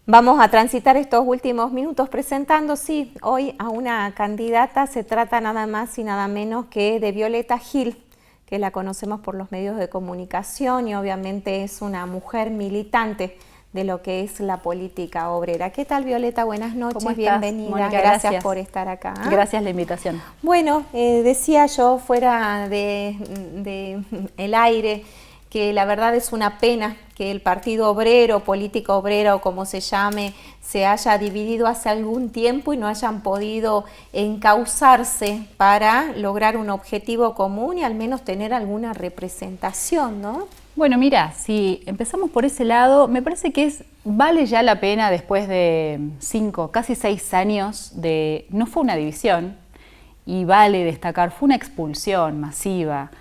Vamos a transitar estos últimos minutos presentando, sí, hoy a una candidata. Se trata nada más y nada menos que de Violeta Gil, que la conocemos por los medios de comunicación y obviamente es una mujer militante de lo que es la política obrera. ¿Qué tal, Violeta? Buenas noches, ¿Cómo estás, bienvenida. Mónica? Gracias por estar acá. Gracias la invitación. Bueno, decía yo fuera de el aire que la verdad es una pena que el Partido Obrero, Política Obrera o como se llame, se haya dividido hace algún tiempo y no hayan podido encauzarse para lograr un objetivo común y al menos tener alguna representación, ¿no? Bueno, mira, si empezamos por ese lado, me parece que vale ya la pena después de 5, casi 6 años no fue una división, y vale destacar, fue una expulsión masiva.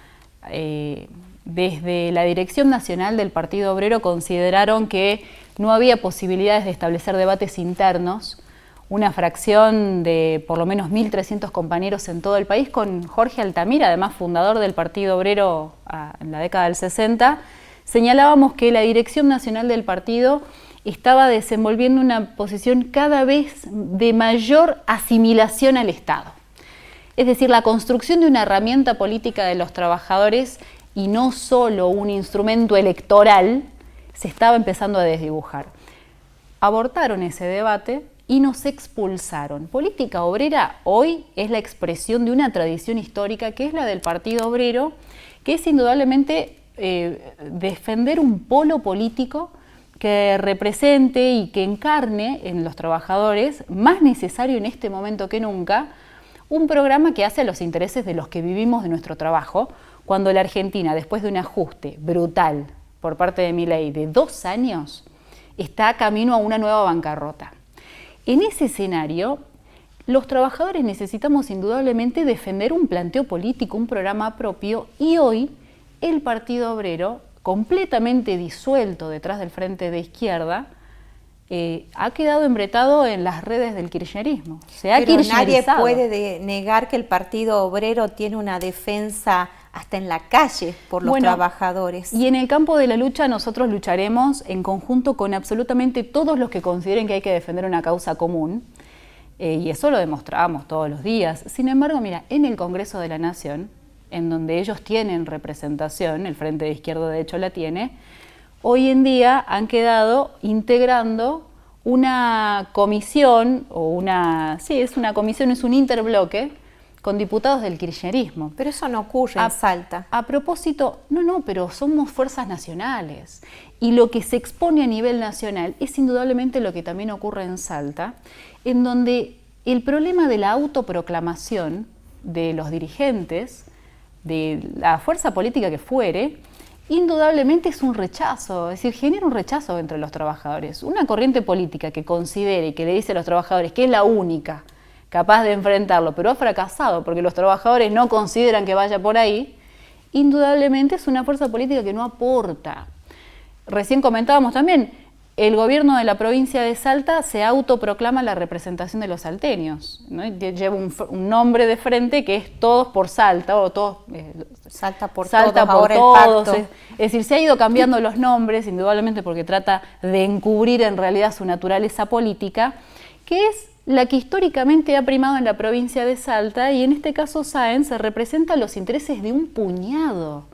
Desde la Dirección Nacional del Partido Obrero consideraron que no había posibilidades de establecer debates internos. Una fracción de por lo menos 1.300 compañeros en todo el país, con Jorge Altamira, además fundador del Partido Obrero en la década del 60, señalábamos que la Dirección Nacional del Partido estaba desenvolviendo una posición cada vez de mayor asimilación al Estado. Es decir, la construcción de una herramienta política de los trabajadores y no solo un instrumento electoral se estaba empezando a desdibujar. Abortaron ese debate y nos expulsaron. Política Obrera hoy es la expresión de una tradición histórica que es la del Partido Obrero, que es indudablemente defender un polo político que represente y que encarne en los trabajadores, más necesario en este momento que nunca, un programa que hace a los intereses de los que vivimos de nuestro trabajo, cuando la Argentina, después de un ajuste brutal por parte de Milei de 2 años, está camino a una nueva bancarrota. En ese escenario, los trabajadores necesitamos indudablemente defender un planteo político, un programa propio, y hoy el Partido Obrero, completamente disuelto detrás del Frente de Izquierda, ha quedado embretado en las redes del kirchnerismo. Pero nadie puede negar que el Partido Obrero tiene una defensa hasta en la calle por los trabajadores. Y en el campo de la lucha nosotros lucharemos en conjunto con absolutamente todos los que consideren que hay que defender una causa común, y eso lo demostramos todos los días. Sin embargo, mira, en el Congreso de la Nación, en donde ellos tienen representación, el Frente de Izquierda de hecho la tiene, hoy en día han quedado integrando una comisión, es una comisión, es un interbloque, con diputados del kirchnerismo. Pero eso no ocurre en Salta. A propósito, pero somos fuerzas nacionales. Y lo que se expone a nivel nacional es indudablemente lo que también ocurre en Salta, en donde el problema de la autoproclamación de los dirigentes, de la fuerza política que fuere, indudablemente es un rechazo, es decir, genera un rechazo entre los trabajadores. Una corriente política que considere y que le dice a los trabajadores que es la única capaz de enfrentarlo, pero ha fracasado porque los trabajadores no consideran que vaya por ahí, indudablemente es una fuerza política que no aporta. Recién comentábamos también, el gobierno de la provincia de Salta se autoproclama la representación de los salteños, ¿no? Lleva un nombre de frente que es Todos por Salta, o todos, Salta por Salta todos, por ahora todos. el pacto. Es decir, se ha ido cambiando los nombres, indudablemente porque trata de encubrir en realidad su naturaleza política, que es la que históricamente ha primado en la provincia de Salta, y en este caso Sáenz representa los intereses de un puñado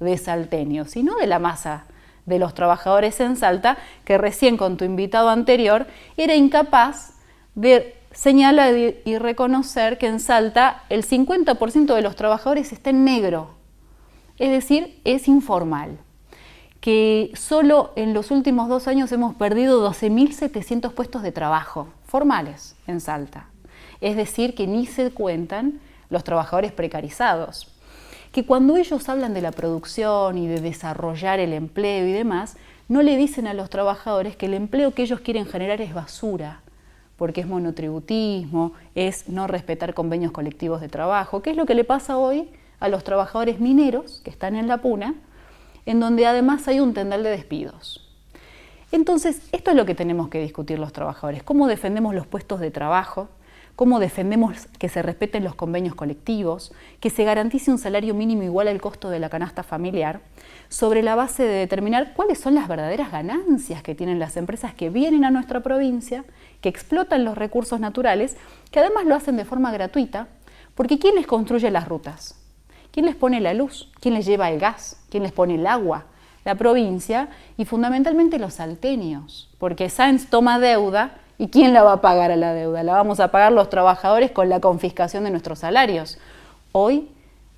de salteños, y no de la masa de los trabajadores en Salta, que recién con tu invitado anterior era incapaz de señalar y reconocer que en Salta el 50% de los trabajadores está en negro, es decir, es informal, que solo en los últimos 2 años hemos perdido 12.700 puestos de trabajo formales en Salta. Es decir, que ni se cuentan los trabajadores precarizados. Que cuando ellos hablan de la producción y de desarrollar el empleo y demás, no le dicen a los trabajadores que el empleo que ellos quieren generar es basura, porque es monotributismo, es no respetar convenios colectivos de trabajo, que es lo que le pasa hoy a los trabajadores mineros que están en la puna, en donde además hay un tendal de despidos. Entonces, esto es lo que tenemos que discutir los trabajadores, cómo defendemos los puestos de trabajo, cómo defendemos que se respeten los convenios colectivos, que se garantice un salario mínimo igual al costo de la canasta familiar, sobre la base de determinar cuáles son las verdaderas ganancias que tienen las empresas que vienen a nuestra provincia, que explotan los recursos naturales, que además lo hacen de forma gratuita, porque ¿quién les construye las rutas? ¿Quién les pone la luz? ¿Quién les lleva el gas? ¿Quién les pone el agua? La provincia y fundamentalmente los salteños, porque Sáenz toma deuda. ¿Y quién la va a pagar a la deuda? La vamos a pagar los trabajadores con la confiscación de nuestros salarios. Hoy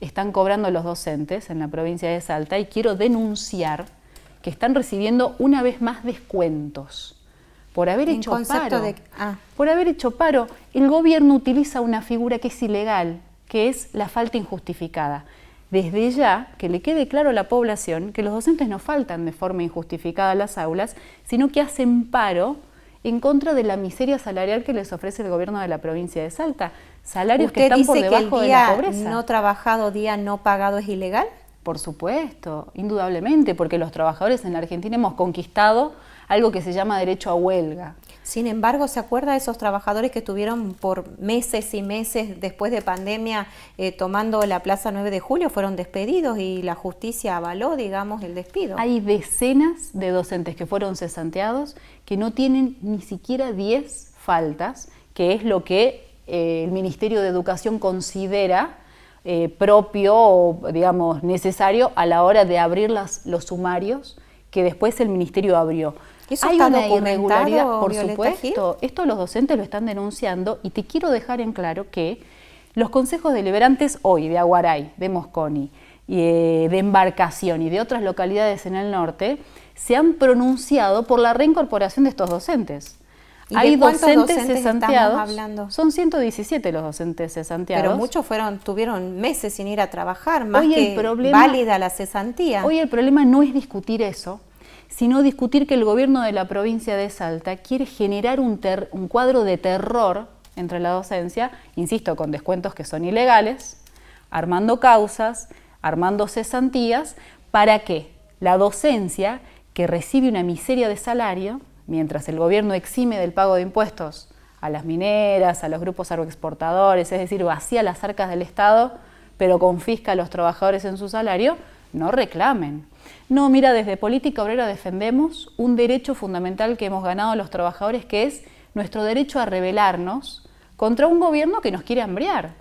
están cobrando los docentes en la provincia de Salta y quiero denunciar que están recibiendo una vez más descuentos por haber hecho paro. Por haber hecho paro. El gobierno utiliza una figura que es ilegal, que es la falta injustificada. Desde ya, que le quede claro a la población que los docentes no faltan de forma injustificada a las aulas, sino que hacen paro en contra de la miseria salarial que les ofrece el gobierno de la provincia de Salta. Salarios que están por debajo de la pobreza. ¿Usted dice que el día no trabajado, día no pagado es ilegal? Por supuesto, indudablemente, porque los trabajadores en la Argentina hemos conquistado algo que se llama derecho a huelga. Sin embargo, ¿se acuerda de esos trabajadores que estuvieron por meses y meses después de pandemia tomando la Plaza 9 de Julio? Fueron despedidos y la justicia avaló, digamos, el despido. Hay decenas de docentes que fueron cesanteados que no tienen ni siquiera 10 faltas, que es lo que el Ministerio de Educación considera propio o, digamos, necesario a la hora de abrir los sumarios que después el Ministerio abrió. ¿Eso hay una irregularidad, por Violeta supuesto. Gil? Esto los docentes lo están denunciando y te quiero dejar en claro que los consejos deliberantes hoy de Aguaray, de Mosconi, de Embarcación y de otras localidades en el norte se han pronunciado por la reincorporación de estos docentes. Hay docentes cesanteados, hablando? Son 117 los docentes cesanteados. Pero muchos tuvieron meses sin ir a trabajar, más que válida la cesantía. Hoy el problema no es discutir eso, sino discutir que el gobierno de la provincia de Salta quiere generar un cuadro de terror entre la docencia, insisto, con descuentos que son ilegales, armando causas, armando cesantías, para que la docencia, que recibe una miseria de salario, mientras el gobierno exime del pago de impuestos a las mineras, a los grupos agroexportadores, es decir, vacía las arcas del Estado, pero confisca a los trabajadores en su salario, no reclamen. No, mira, desde Política Obrera defendemos un derecho fundamental que hemos ganado los trabajadores, que es nuestro derecho a rebelarnos contra un gobierno que nos quiere hambriar.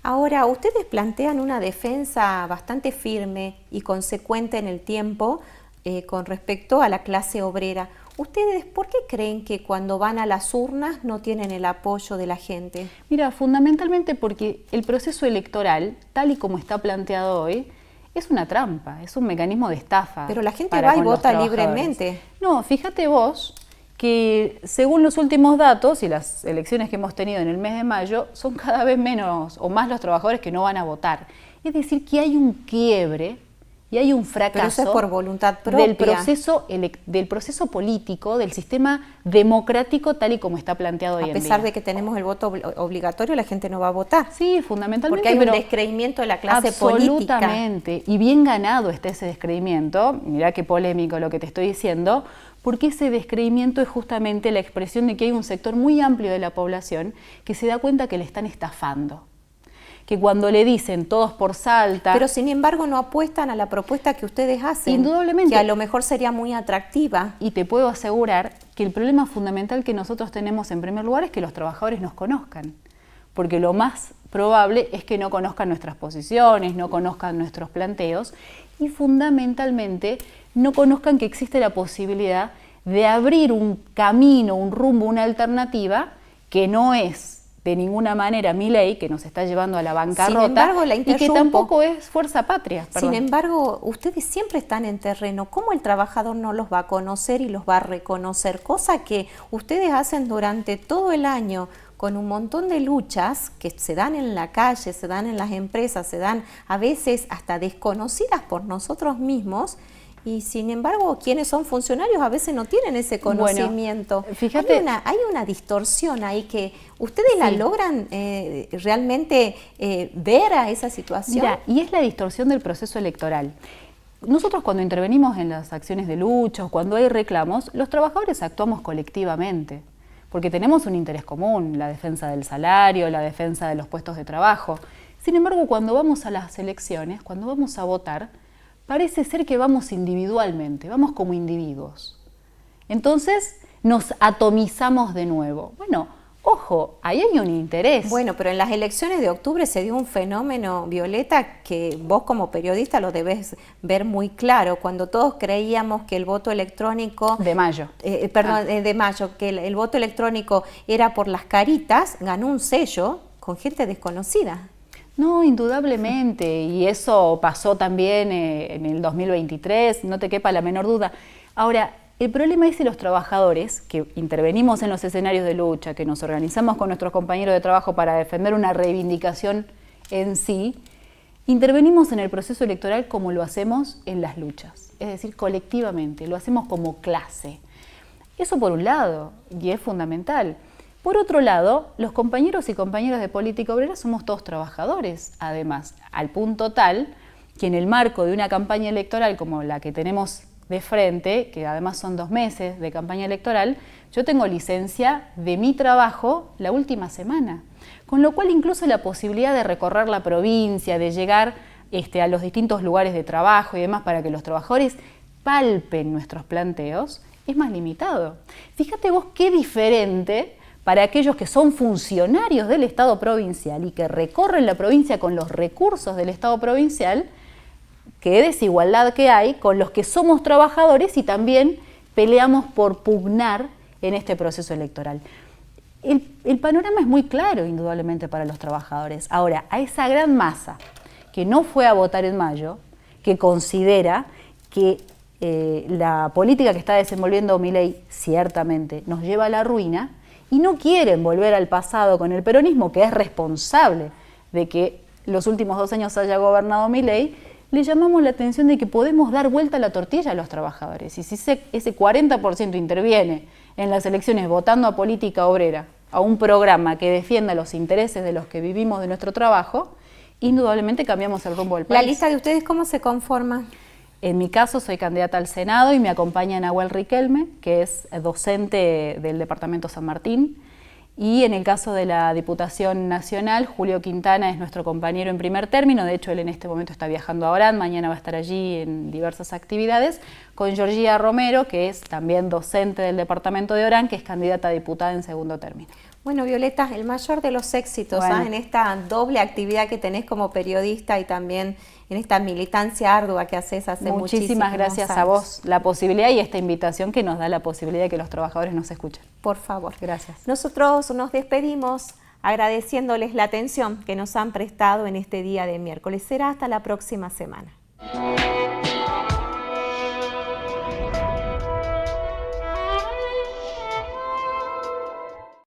Ahora, ustedes plantean una defensa bastante firme y consecuente en el tiempo con respecto a la clase obrera. ¿Ustedes por qué creen que cuando van a las urnas no tienen el apoyo de la gente? Mira, fundamentalmente porque el proceso electoral, tal y como está planteado hoy, es una trampa, es un mecanismo de estafa. Pero la gente va y vota libremente. No, fíjate vos que según los últimos datos y las elecciones que hemos tenido en el mes de mayo, son cada vez menos o más los trabajadores que no van a votar. Es decir, que hay un quiebre y hay un fracaso. Pero eso es por voluntad propia. Del proceso político, del sistema democrático tal y como está planteado hoy en día. A pesar de que tenemos el voto obligatorio, la gente no va a votar. Sí, fundamentalmente. Porque hay un descreimiento de la clase política. Absolutamente. Y bien ganado está ese descreimiento. Mirá qué polémico lo que te estoy diciendo, porque ese descreimiento es justamente la expresión de que hay un sector muy amplio de la población que se da cuenta que le están estafando. Que cuando le dicen todos por Salta... Pero sin embargo no apuestan a la propuesta que ustedes hacen. Indudablemente. Que a lo mejor sería muy atractiva. Y te puedo asegurar que el problema fundamental que nosotros tenemos en primer lugar es que los trabajadores nos conozcan. Porque lo más probable es que no conozcan nuestras posiciones, no conozcan nuestros planteos y fundamentalmente no conozcan que existe la posibilidad de abrir un camino, un rumbo, una alternativa que no es de ninguna manera Milei, que nos está llevando a la bancarrota, sin embargo, y que tampoco es Fuerza Patria. Sin embargo, ustedes siempre están en terreno. ¿Cómo el trabajador no los va a conocer y los va a reconocer? Cosa que ustedes hacen durante todo el año con un montón de luchas que se dan en la calle, se dan en las empresas, se dan a veces hasta desconocidas por nosotros mismos. Y sin embargo, quienes son funcionarios a veces no tienen ese conocimiento. Bueno, fíjate, hay una distorsión ahí que ustedes la logran realmente ver a esa situación. Mira, y es la distorsión del proceso electoral. Nosotros cuando intervenimos en las acciones de lucha, cuando hay reclamos, los trabajadores actuamos colectivamente. porque tenemos un interés común, la defensa del salario, la defensa de los puestos de trabajo. Sin embargo, cuando vamos a las elecciones, cuando vamos a votar, parece ser que vamos individualmente, vamos como individuos. Entonces nos atomizamos de nuevo. Bueno, ojo, ahí hay un interés. Bueno, pero en las elecciones de octubre se dio un fenómeno, Violeta, que vos como periodista lo debes ver muy claro. Cuando todos creíamos que el voto electrónico... De mayo. De mayo, que el voto electrónico era por las caritas, ganó un sello con gente desconocida. No, indudablemente, y eso pasó también en el 2023, no te quepa la menor duda. Ahora, el problema es que los trabajadores que intervenimos en los escenarios de lucha, que nos organizamos con nuestros compañeros de trabajo para defender una reivindicación en sí, intervenimos en el proceso electoral como lo hacemos en las luchas, es decir, colectivamente, lo hacemos como clase. Eso por un lado, y es fundamental. Por otro lado, los compañeros y compañeras de política obrera somos todos trabajadores, además, al punto tal que en el marco de una campaña electoral como la que tenemos de frente, que además son 2 meses de campaña electoral, yo tengo licencia de mi trabajo la última semana, con lo cual incluso la posibilidad de recorrer la provincia, de llegar a los distintos lugares de trabajo y demás para que los trabajadores palpen nuestros planteos, es más limitado. Fíjate vos qué diferente para aquellos que son funcionarios del Estado provincial y que recorren la provincia con los recursos del Estado provincial, qué desigualdad que hay con los que somos trabajadores y también peleamos por pugnar en este proceso electoral. El panorama es muy claro, indudablemente, para los trabajadores. Ahora, a esa gran masa que no fue a votar en mayo, que considera que la política que está desenvolviendo Milei ciertamente nos lleva a la ruina, y no quieren volver al pasado con el peronismo, que es responsable de que los últimos 2 años haya gobernado Milei, le llamamos la atención de que podemos dar vuelta a la tortilla a los trabajadores. Y si ese 40% interviene en las elecciones votando a política obrera, a un programa que defienda los intereses de los que vivimos de nuestro trabajo, indudablemente cambiamos el rumbo del país. ¿La lista de ustedes cómo se conforma? En mi caso soy candidata al Senado y me acompaña Nahuel Riquelme, que es docente del Departamento San Martín. Y en el caso de la Diputación Nacional, Julio Quintana es nuestro compañero en primer término. De hecho, él en este momento está viajando a Orán, mañana va a estar allí en diversas actividades, con Georgía Romero, que es también docente del Departamento de Orán, que es candidata a diputada en segundo término. Bueno, Violeta, el mayor de los éxitos en esta doble actividad que tenés como periodista y también en esta militancia ardua que haces hace muchísimas gracias años. A vos, la posibilidad y esta invitación que nos da la posibilidad de que los trabajadores nos escuchen. Por favor. Gracias. Nosotros nos despedimos agradeciéndoles la atención que nos han prestado en este día de miércoles. Será hasta la próxima semana.